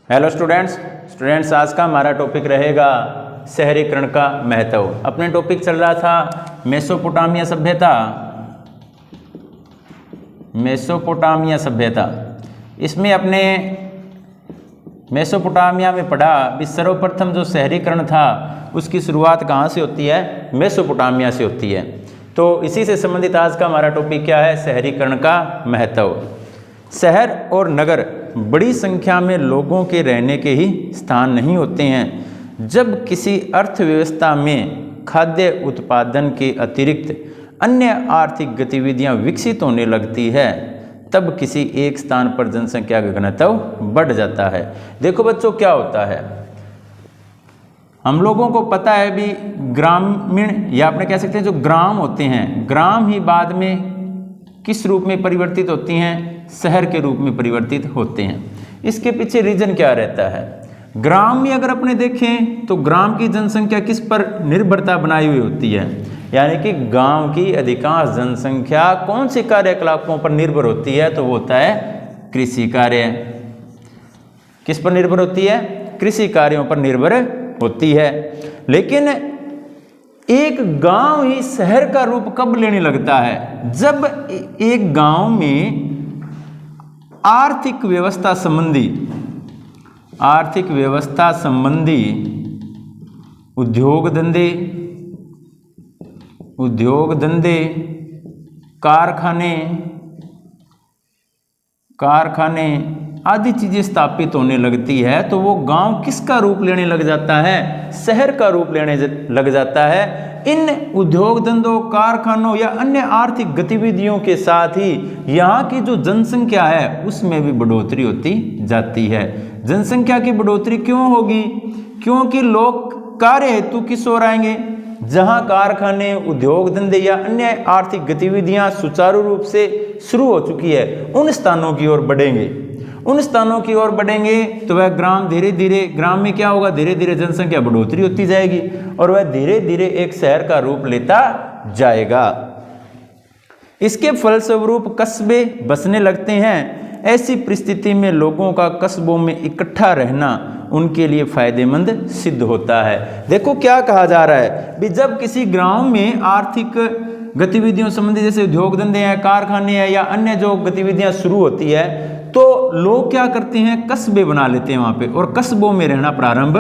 Hello students आज का हमारा टॉपिक रहेगा शहरीकरण का महत्व। अपने टॉपिक चल रहा था मेसोपोटामिया सभ्यता। इसमें अपने मेसोपोटामिया में पढ़ा भी सर्वप्रथम जो शहरीकरण था उसकी शुरुआत कहाँ से होती है? मेसोपोटामिया से होती है। तो इसी से संबंधित आज का हमारा टॉपिक क्या है? शहरीकरण का महत्व। शहर और नगर बड़ी संख्या में लोगों के रहने के ही स्थान नहीं होते हैं। जब किसी अर्थव्यवस्था में खाद्य उत्पादन के अतिरिक्त अन्य आर्थिक गतिविधियां विकसित होने लगती है तब किसी एक स्थान पर जनसंख्या का घनत्व बढ़ जाता है। देखो बच्चों, क्या होता है, हम लोगों को पता है भी ग्रामीण या अपने कह सकते हैं जो ग्राम होते हैं, ग्राम ही बाद में किस रूप में परिवर्तित होती हैं? शहर के रूप में परिवर्तित होते हैं। इसके पीछे रीजन क्या रहता है? ग्राम में अगर अपने देखें तो ग्राम की जनसंख्या किस पर निर्भरता बनाई हुई होती है? यानी कि गांव की अधिकांश जनसंख्या कौन से कार्यकलापों पर निर्भर होती है? तो वो होता है कृषि कार्य। किस पर निर्भर होती है? कृषि कार्यों पर निर्भर होती है। लेकिन एक गांव ही शहर का रूप कब लेने लगता है? जब एक गांव में आर्थिक व्यवस्था संबंधी उद्योग धंधे कारखाने आदि चीजें स्थापित होने लगती है तो वो गांव किसका रूप लेने लग जाता है? शहर का रूप लेने लग जाता है। इन उद्योग धंधों, कारखानों या अन्य आर्थिक गतिविधियों के साथ ही यहाँ की जो जनसंख्या है उसमें भी बढ़ोतरी होती जाती है। जनसंख्या की बढ़ोतरी क्यों होगी? क्योंकि लोग कार्य हेतु किस ओर आएंगे? जहाँ कारखाने, उद्योग धंधे या अन्य आर्थिक गतिविधियां सुचारू रूप से शुरू हो चुकी है उन स्थानों की ओर बढ़ेंगे। उन स्थानों की ओर बढ़ेंगे तो वह ग्राम धीरे धीरे, ग्राम में क्या होगा? धीरे धीरे जनसंख्या बढ़ोतरी होती जाएगी और वह धीरे धीरे एक शहर का रूप लेता जाएगा। इसके फलस्वरूप कस्बे बसने लगते हैं। ऐसी परिस्थिति में लोगों का कस्बों में इकट्ठा रहना उनके लिए फायदेमंद सिद्ध होता है। देखो क्या कहा जा रहा है भी, जब किसी गांव में आर्थिक गतिविधियों संबंधी जैसे उद्योग धंधे हैं, कारखाने हैं या अन्य जो गतिविधियां शुरू होती है तो लोग क्या करते हैं? कस्बे बना लेते हैं वहां पे और कस्बों में रहना प्रारंभ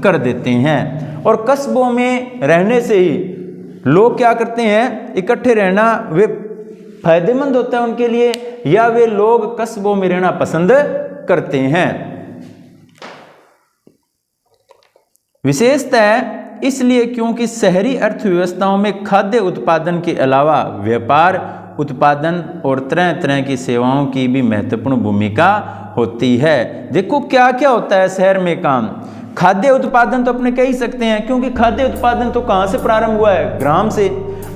कर देते हैं। और कस्बों में रहने से ही लोग क्या करते हैं? इकट्ठे रहना वे फायदेमंद होता है उनके लिए, या वे लोग कस्बों में रहना पसंद करते हैं। विशेषतः इसलिए क्योंकि शहरी अर्थव्यवस्थाओं में खाद्य उत्पादन के अलावा व्यापार, उत्पादन और तरह तरह की सेवाओं की भी महत्वपूर्ण भूमिका होती है। देखो क्या क्या होता है शहर में काम। खाद्य उत्पादन तो अपने कह ही सकते हैं, क्योंकि खाद्य उत्पादन तो कहाँ से प्रारंभ हुआ है? ग्राम से।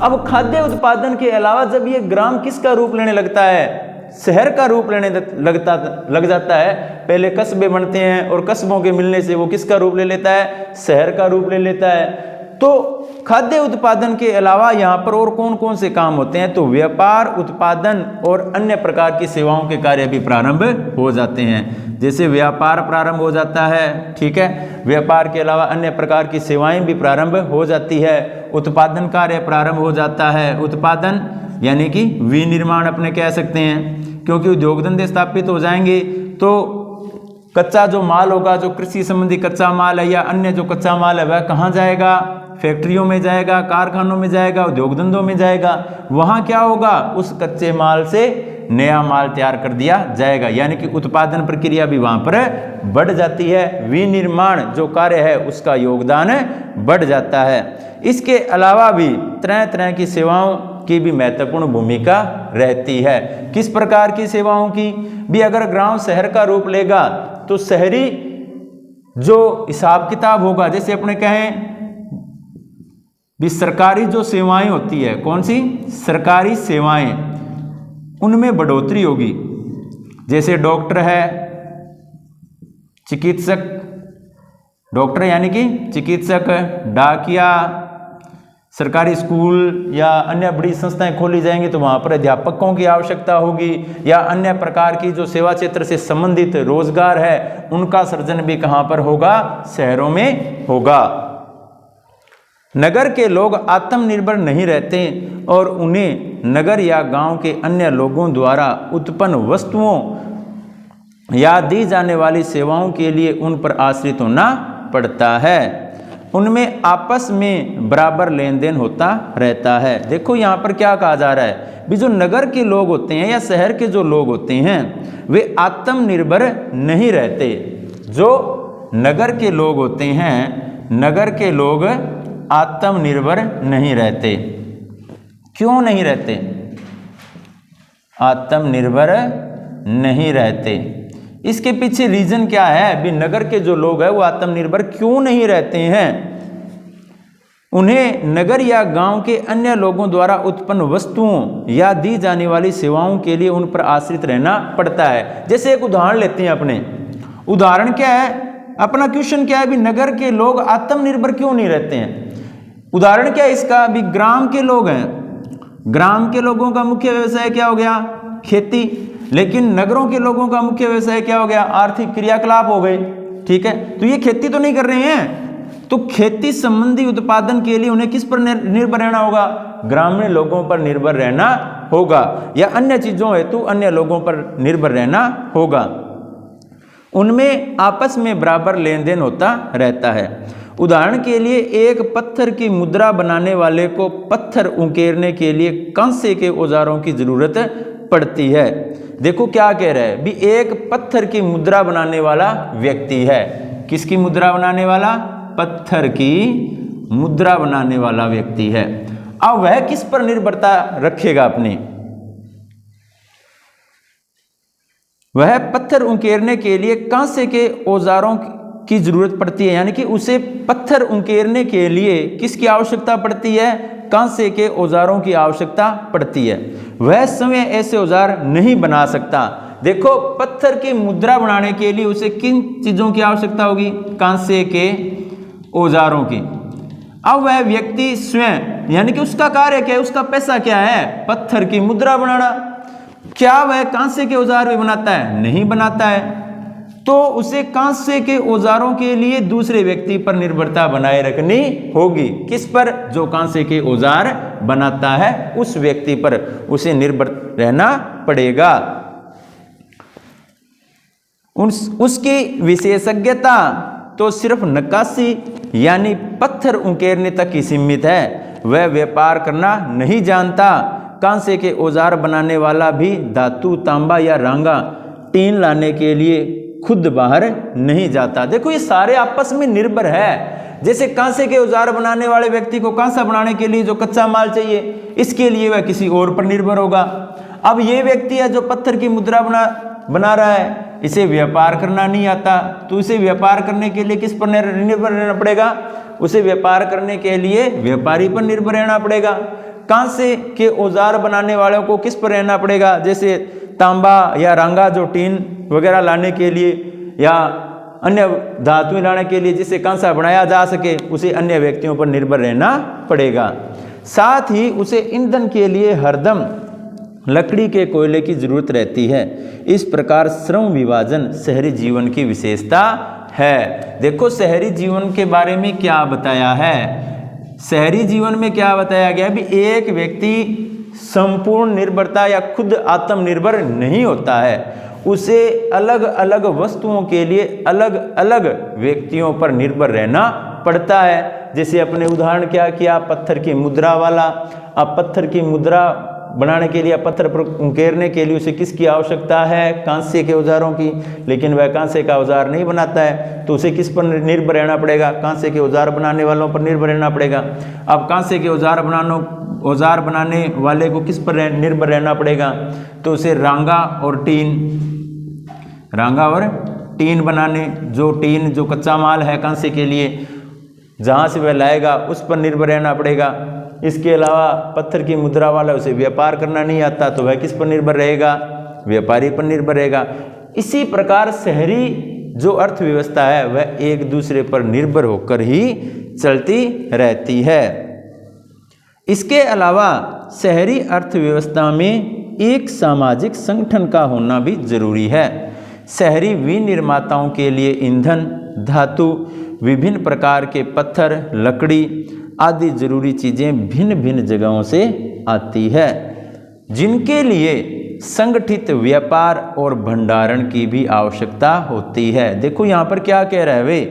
अब खाद्य उत्पादन के अलावा जब ये ग्राम किसका रूप लेने लगता है? शहर का रूप लेने लग जाता है। पहले कस्बे बनते हैं और कस्बों के मिलने से वो किसका रूप ले लेता है? शहर का रूप ले लेता है। तो खाद्य उत्पादन के अलावा यहाँ पर और कौन कौन से काम होते हैं? तो व्यापार, उत्पादन और अन्य प्रकार की सेवाओं के कार्य भी प्रारंभ हो जाते हैं। जैसे व्यापार प्रारंभ हो जाता है, ठीक है, व्यापार के अलावा अन्य प्रकार की सेवाएं भी प्रारंभ हो जाती है। उत्पादन कार्य प्रारंभ हो जाता है। उत्पादन यानी कि विनिर्माण अपने कह सकते हैं, क्योंकि उद्योग धंधे स्थापित हो जाएंगे तो कच्चा जो माल होगा, जो कृषि संबंधी कच्चा माल है या अन्य जो कच्चा माल है वह कहाँ जाएगा? फैक्ट्रियों में जाएगा, कारखानों में जाएगा, उद्योग धंधों में जाएगा। वहाँ क्या होगा? उस कच्चे माल से नया माल तैयार कर दिया जाएगा, यानी कि उत्पादन प्रक्रिया भी वहाँ पर बढ़ जाती है। विनिर्माण जो कार्य है उसका योगदान बढ़ जाता है। इसके अलावा भी तरह तरह की सेवाओं की भी महत्वपूर्ण भूमिका रहती है। किस प्रकार की सेवाओं की भी? अगर गांव शहर का रूप लेगा तो शहरी जो हिसाब किताब होगा, जैसे अपने कहें भी सरकारी जो सेवाएं होती है, कौन सी? सरकारी सेवाएं, उनमें बढ़ोतरी होगी। जैसे डॉक्टर है, चिकित्सक, डॉक्टर यानी कि चिकित्सक, डाकिया, सरकारी स्कूल या अन्य बड़ी संस्थाएं खोली जाएंगी तो वहाँ पर अध्यापकों की आवश्यकता होगी, या अन्य प्रकार की जो सेवा क्षेत्र से संबंधित रोजगार है उनका सृजन भी कहाँ पर होगा, शहरों में होगा। नगर के लोग आत्मनिर्भर नहीं रहते और उन्हें नगर या गांव के अन्य लोगों द्वारा उत्पन्न वस्तुओं या दी जाने वाली सेवाओं के लिए उन पर आश्रित होना पड़ता है। उनमें आपस में बराबर लेन देन होता रहता है। देखो यहाँ पर क्या कहा जा रहा है, भी जो नगर के लोग होते हैं या शहर के जो लोग होते हैं वे आत्मनिर्भर नहीं रहते। जो नगर के लोग होते हैं, नगर के लोग आत्मनिर्भर नहीं रहते। क्यों नहीं रहते? आत्मनिर्भर नहीं रहते, इसके पीछे रीजन क्या है? भी नगर के जो लोग हैं वो आत्मनिर्भर क्यों नहीं रहते हैं? उन्हें नगर या गांव के अन्य लोगों द्वारा उत्पन्न वस्तुओं या दी जाने वाली सेवाओं के लिए उन पर आश्रित रहना पड़ता है। जैसे एक उदाहरण लेते हैं अपने, उदाहरण क्या है, अपना क्वेश्चन क्या है, भी नगर के लोग आत्मनिर्भर क्यों नहीं रहते हैं? उदाहरण क्या है इसका? भी ग्राम के लोग हैं, ग्राम के लोगों का मुख्य व्यवसाय क्या हो गया? खेती। लेकिन नगरों के लोगों का मुख्य व्यवसाय क्या हो गया? आर्थिक क्रियाकलाप हो गए। ठीक है, तो ये खेती तो नहीं कर रहे हैं, तो खेती संबंधी उत्पादन के लिए उन्हें किस पर निर्भर रहना होगा? ग्रामीण लोगों पर निर्भर रहना होगा, या अन्य चीजों हेतु अन्य लोगों पर निर्भर रहना होगा। उनमें आपस में बराबर लेन देन होता रहता है। उदाहरण के लिए एक पत्थर की मुद्रा बनाने वाले को पत्थर उकेरने के लिए कांसे के औजारों की जरूरत पड़ती है। देखो क्या कह रहा है, भी एक पत्थर की मुद्रा बनाने वाला व्यक्ति है। किसकी मुद्रा बनाने वाला? पत्थर की मुद्रा बनाने वाला व्यक्ति है। अब वह किस पर निर्भरता रखेगा अपनी? वह पत्थर उकेरने के लिए कांसे के औजारों की जरूरत पड़ती है, यानी कि उसे पत्थर उकेरने के लिए किसकी आवश्यकता पड़ती है? कांसे के औजारों की आवश्यकता पड़ती है। वह स्वयं ऐसे औजार नहीं बना सकता। देखो, पत्थर की मुद्रा बनाने के लिए उसे किन चीजों की आवश्यकता होगी? कांसे के औजारों की। अब वह व्यक्ति स्वयं, यानी कि उसका कार्य क्या है, उसका पैसा क्या है? पत्थर की मुद्रा बनाना। क्या वह कांसे के औजार भी बनाता है? नहीं बनाता है। तो उसे कांसे के औजारों के लिए दूसरे व्यक्ति पर निर्भरता बनाए रखनी होगी। किस पर? जो कांसे के औजार बनाता है उस व्यक्ति पर उसे निर्भर रहना पड़ेगा। उसकी विशेषज्ञता तो सिर्फ नक्काशी यानी पत्थर उकेरने तक ही सीमित है। वह व्यापार करना नहीं जानता। कांसे के औजार बनाने वाला भी धातु, तांबा या रांगा, टीन लाने के लिए खुद बाहर नहीं जाता। देखो, ये सारे आपस में निर्भर है। जैसे कांसे के औजार बनाने वाले व्यक्ति को कांसा बनाने के लिए जो कच्चा माल चाहिए, इसके लिए वह किसी और पर निर्भर होगा। अब ये व्यक्ति है जो पत्थर की मुद्रा बना रहा है, इसे व्यापार करना नहीं आता, तो उसे व्यापार करने के लिए किस पर निर्भर रहना पड़ेगा? उसे व्यापार करने के लिए व्यापारी पर निर्भर रहना पड़ेगा। कांसे के औजार बनाने वालों को किस पर रहना पड़ेगा? जैसे तांबा या रांगा, जो टीन वगैरह लाने के लिए या अन्य धातुएं लाने के लिए जिसे कांसा बनाया जा सके, उसे अन्य व्यक्तियों पर निर्भर रहना पड़ेगा। साथ ही उसे ईंधन के लिए हरदम लकड़ी के कोयले की जरूरत रहती है। इस प्रकार श्रम विभाजन शहरी जीवन की विशेषता है। देखो, शहरी जीवन के बारे में क्या बताया है? शहरी जीवन में क्या बताया गया? भी एक व्यक्ति संपूर्ण निर्भरता या खुद आत्मनिर्भर नहीं होता है, उसे अलग अलग वस्तुओं के लिए अलग अलग व्यक्तियों पर निर्भर रहना पड़ता है। जैसे अपने उदाहरण क्या किया? पत्थर की मुद्रा वाला। अब पत्थर की मुद्रा बनाने के लिए, पत्थर पर उकेरने के लिए उसे किसकी आवश्यकता है? कांसे के औजारों की। लेकिन वह कांसे का औजार नहीं बनाता है, तो उसे किस पर निर्भर रहना पड़ेगा? कांसे के औजार बनाने वालों पर निर्भर रहना पड़ेगा। अब कांसे के औजार बनाने वाले को किस पर निर्भर रहना पड़ेगा? तो उसे रांगा और टीन बनाने, जो कच्चा माल है कांसे के लिए, जहाँ से वह लाएगा उस पर निर्भर रहना पड़ेगा। इसके अलावा पत्थर की मुद्रा वाला, उसे व्यापार करना नहीं आता, तो वह किस पर निर्भर रहेगा? व्यापारी पर निर्भर रहेगा। इसी प्रकार शहरी जो अर्थव्यवस्था है वह एक दूसरे पर निर्भर होकर ही चलती रहती है। इसके अलावा शहरी अर्थव्यवस्था में एक सामाजिक संगठन का होना भी जरूरी है। शहरी विनिर्माताओं के लिए ईंधन, धातु, विभिन्न प्रकार के पत्थर, लकड़ी आदि जरूरी चीज़ें भिन्न भिन्न जगहों से आती है, जिनके लिए संगठित व्यापार और भंडारण की भी आवश्यकता होती है। देखो यहाँ पर क्या कह रहा है वे,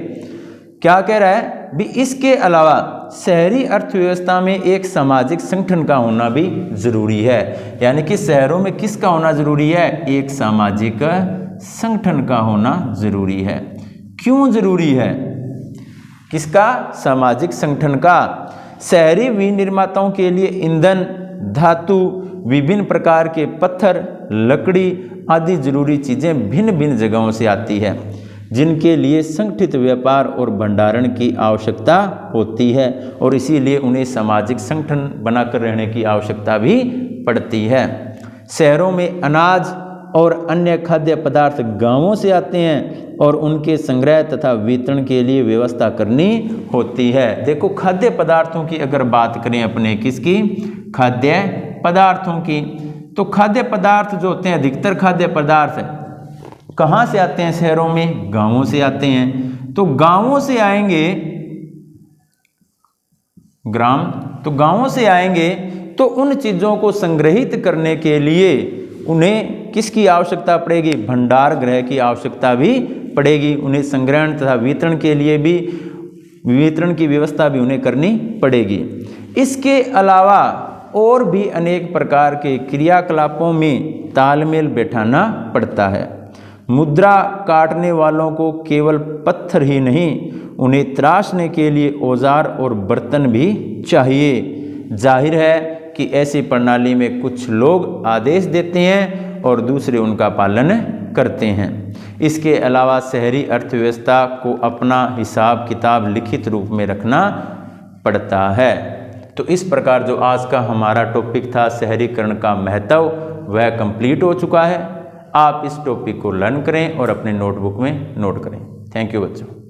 क्या कह रहा है भी, इसके अलावा शहरी अर्थव्यवस्था में एक सामाजिक संगठन का होना भी जरूरी है। यानी कि शहरों में किसका होना जरूरी है? एक सामाजिक संगठन का होना जरूरी है। क्यों जरूरी है? किसका? सामाजिक संगठन का। शहरी विनिर्माताओं के लिए ईंधन, धातु, विभिन्न प्रकार के पत्थर, लकड़ी आदि जरूरी चीज़ें भिन्न भिन्न जगहों से आती है, जिनके लिए संगठित व्यापार और भंडारण की आवश्यकता होती है, और इसीलिए उन्हें सामाजिक संगठन बनाकर रहने की आवश्यकता भी पड़ती है। शहरों में अनाज और अन्य खाद्य पदार्थ गांवों से आते हैं और उनके संग्रह तथा वितरण के लिए व्यवस्था करनी होती है। देखो खाद्य पदार्थों की अगर बात करें अपने, किसकी? खाद्य पदार्थों की। तो खाद्य पदार्थ जो होते हैं, अधिकतर खाद्य पदार्थ कहाँ से आते हैं? शहरों में गांवों से आते हैं। तो गांवों से आएंगे तो गांवों से आएंगे तो उन चीज़ों को संग्रहित करने के लिए उन्हें किसकी आवश्यकता पड़ेगी? भंडार गृह की आवश्यकता भी पड़ेगी। उन्हें संग्रहण तथा वितरण के लिए भी वितरण की व्यवस्था भी उन्हें करनी पड़ेगी। इसके अलावा और भी अनेक प्रकार के क्रियाकलापों में तालमेल बैठाना पड़ता है। मुद्रा काटने वालों को केवल पत्थर ही नहीं, उन्हें तराशने के लिए औजार और बर्तन भी चाहिए। जाहिर है कि ऐसी प्रणाली में कुछ लोग आदेश देते हैं और दूसरे उनका पालन करते हैं। इसके अलावा शहरी अर्थव्यवस्था को अपना हिसाब किताब लिखित रूप में रखना पड़ता है। तो इस प्रकार जो आज का हमारा टॉपिक था शहरीकरण का महत्व, वह कंप्लीट हो चुका है। आप इस टॉपिक को लर्न करें और अपने नोटबुक में नोट करें। थैंक यू बच्चों।